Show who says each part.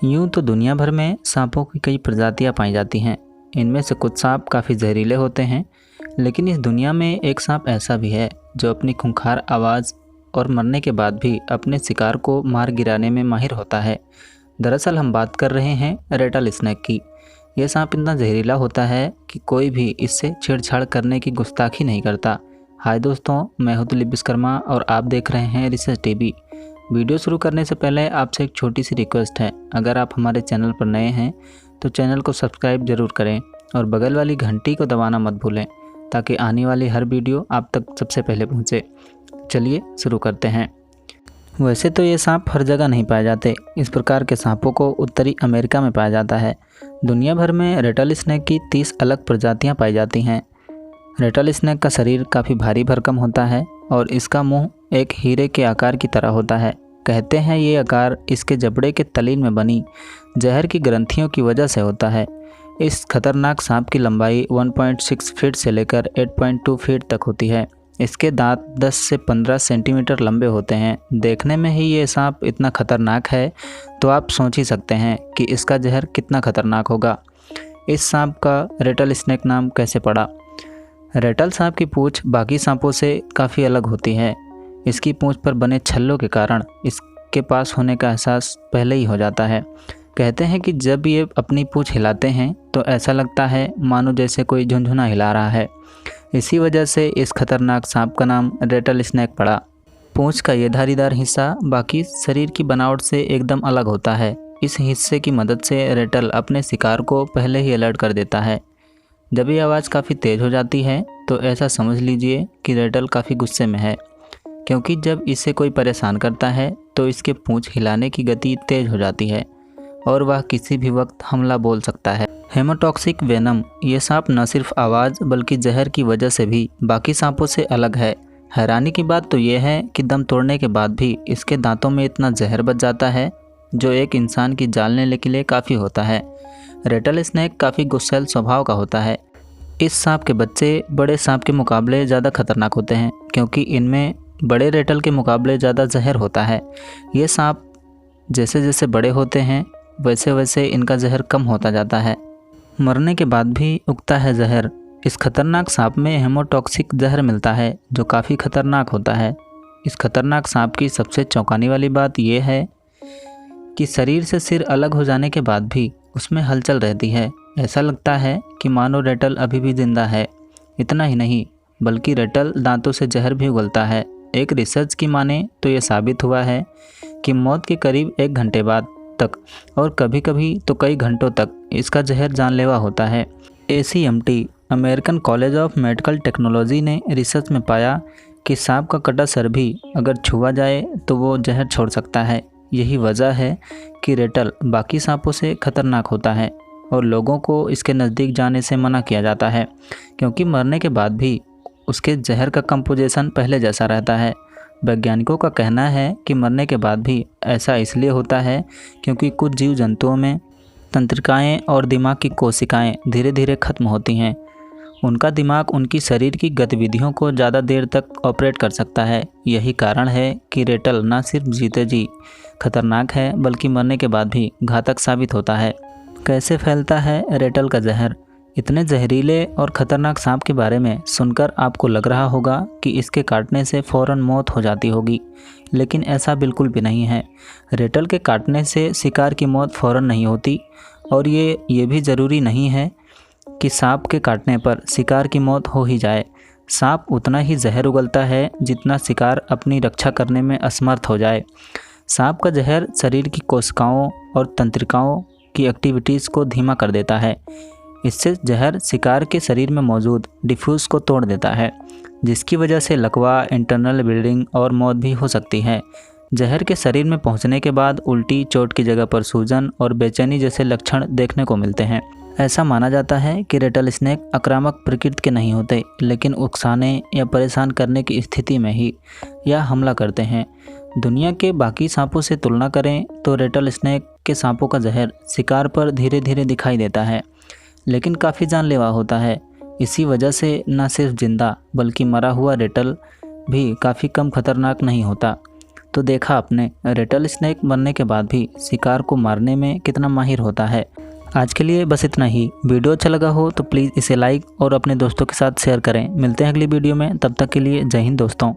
Speaker 1: यूँ तो दुनिया भर में सांपों की कई प्रजातियां पाई जाती हैं। इनमें से कुछ सांप काफ़ी जहरीले होते हैं, लेकिन इस दुनिया में एक सांप ऐसा भी है जो अपनी खूंखार आवाज़ और मरने के बाद भी अपने शिकार को मार गिराने में माहिर होता है। दरअसल हम बात कर रहे हैं रेटल स्नेक की। यह सांप इतना जहरीला होता है कि कोई भी इससे छेड़छाड़ करने की गुस्ताखी नहीं करता। हाय दोस्तों, मैं हूं दिलीप विश्वकर्मा और आप देख रहे हैं रिसर्च टीवी। वीडियो शुरू करने से पहले आपसे एक छोटी सी रिक्वेस्ट है, अगर आप हमारे चैनल पर नए हैं तो चैनल को सब्सक्राइब ज़रूर करें और बगल वाली घंटी को दबाना मत भूलें ताकि आने वाली हर वीडियो आप तक सबसे पहले पहुंचे। चलिए शुरू करते हैं। वैसे तो ये सांप हर जगह नहीं पाए जाते। इस प्रकार के सांपों को उत्तरी अमेरिका में पाया जाता है। दुनिया भर में रेटल स्नेक की 30 अलग प्रजातियां पाई जाती हैं। रेटल स्नेक का शरीर काफ़ी भारी भरकम होता है और इसका मुंह एक हीरे के आकार की तरह होता है। कहते हैं ये आकार इसके जबड़े के तलीन में बनी जहर की ग्रंथियों की वजह से होता है। इस खतरनाक सांप की लंबाई 1.6 फीट से लेकर 8.2 फीट तक होती है। इसके दांत 10 से 15 सेंटीमीटर लंबे होते हैं। देखने में ही ये सांप इतना खतरनाक है तो आप सोच ही सकते हैं कि इसका जहर कितना खतरनाक होगा। इस सांप का रेटल स्नेक नाम कैसे पड़ा? रेटल सांप की पूंछ बाकी सांपों से काफ़ी अलग होती है। इसकी पूंछ पर बने छल्लों के कारण इसके पास होने का एहसास पहले ही हो जाता है। कहते हैं कि जब ये अपनी पूंछ हिलाते हैं तो ऐसा लगता है मानो जैसे कोई झुनझुना हिला रहा है। इसी वजह से इस खतरनाक सांप का नाम रेटल स्नेक पड़ा। पूंछ का ये धारीदार हिस्सा बाकी शरीर की बनावट से एकदम अलग होता है। इस हिस्से की मदद से रेटल अपने शिकार को पहले ही अलर्ट कर देता है। जब ये आवाज़ काफ़ी तेज़ हो जाती है तो ऐसा समझ लीजिए कि रेटल काफ़ी गुस्से में है, क्योंकि जब इसे कोई परेशान करता है तो इसके पूंछ हिलाने की गति तेज़ हो जाती है और वह किसी भी वक्त हमला बोल सकता है। हेमोटॉक्सिक वेनम, ये सांप न सिर्फ आवाज़ बल्कि जहर की वजह से भी बाकी सांपों से अलग है। हैरानी की बात तो ये है कि दम तोड़ने के बाद भी इसके दांतों में इतना जहर बच जाता है जो एक इंसान की जान लेने के लिए काफ़ी होता है। रेटल स्नेक काफ़ी गुस्सैल स्वभाव का होता है। इस सांप के बच्चे बड़े सांप के मुकाबले ज़्यादा खतरनाक होते हैं, क्योंकि इनमें बड़े रेटल के मुकाबले ज़्यादा जहर होता है। ये सांप जैसे जैसे बड़े होते हैं वैसे वैसे इनका जहर कम होता जाता है। मरने के बाद भी उगता है जहर। इस खतरनाक सांप में हेमोटॉक्सिक जहर मिलता है जो काफ़ी खतरनाक होता है। इस खतरनाक सांप की सबसे चौंकाने वाली बात यह है कि शरीर से सिर अलग हो जाने के बाद भी उसमें हलचल रहती है। ऐसा लगता है कि मानो रेटल अभी भी जिंदा है। इतना ही नहीं, बल्कि रेटल दांतों से जहर भी उगलता है। एक रिसर्च की माने तो ये साबित हुआ है कि मौत के करीब 1 घंटे बाद तक और कभी कभी तो कई घंटों तक इसका जहर जानलेवा होता है। ACMT, American college of medical technology ने रिसर्च में पाया कि सांप का कटा सर भी अगर छुआ जाए तो वो जहर छोड़ सकता है। यही वजह है कि रेटल बाकी सांपों से खतरनाक होता है और लोगों को इसके नज़दीक जाने से मना किया जाता है, क्योंकि मरने के बाद भी उसके जहर का कंपोजिशन पहले जैसा रहता है। वैज्ञानिकों का कहना है कि मरने के बाद भी ऐसा इसलिए होता है क्योंकि कुछ जीव जंतुओं में तंत्रिकाएं और दिमाग की कोशिकाएं धीरे धीरे खत्म होती हैं। उनका दिमाग उनकी शरीर की गतिविधियों को ज़्यादा देर तक ऑपरेट कर सकता है। यही कारण है कि रेटल न सिर्फ जीते जी खतरनाक है बल्कि मरने के बाद भी घातक साबित होता है। कैसे फैलता है रेटल का जहर? इतने जहरीले और ख़तरनाक सांप के बारे में सुनकर आपको लग रहा होगा कि इसके काटने से फ़ौरन मौत हो जाती होगी, लेकिन ऐसा बिल्कुल भी नहीं है। रेटल के काटने से शिकार की मौत फ़ौरन नहीं होती और ये भी ज़रूरी नहीं है कि सांप के काटने पर शिकार की मौत हो ही जाए। सांप उतना ही जहर उगलता है जितना शिकार अपनी रक्षा करने में असमर्थ हो जाए। सांप का जहर शरीर की कोशिकाओं और तंत्रिकाओं की एक्टिविटीज़ को धीमा कर देता है। इससे जहर शिकार के शरीर में मौजूद डिफ्यूज़ को तोड़ देता है, जिसकी वजह से लकवा, इंटरनल ब्लीडिंग और मौत भी हो सकती है। जहर के शरीर में पहुंचने के बाद उल्टी, चोट की जगह पर सूजन और बेचैनी जैसे लक्षण देखने को मिलते हैं। ऐसा माना जाता है कि रेटल स्नेक आक्रामक प्रकृति के नहीं होते, लेकिन उकसाने या परेशान करने की स्थिति में ही यह हमला करते हैं। दुनिया के बाकी सांपों से तुलना करें तो रेटल स्नेक के सांपों का जहर शिकार पर धीरे धीरे दिखाई देता है, लेकिन काफ़ी जानलेवा होता है। इसी वजह से न सिर्फ जिंदा बल्कि मरा हुआ रेटल भी काफ़ी कम खतरनाक नहीं होता। तो देखा आपने रेटल स्नेक मरने के बाद भी शिकार को मारने में कितना माहिर होता है। आज के लिए बस इतना ही। वीडियो अच्छा लगा हो तो प्लीज़ इसे लाइक और अपने दोस्तों के साथ शेयर करें। मिलते हैं अगली वीडियो में, तब तक के लिए जय हिंद दोस्तों।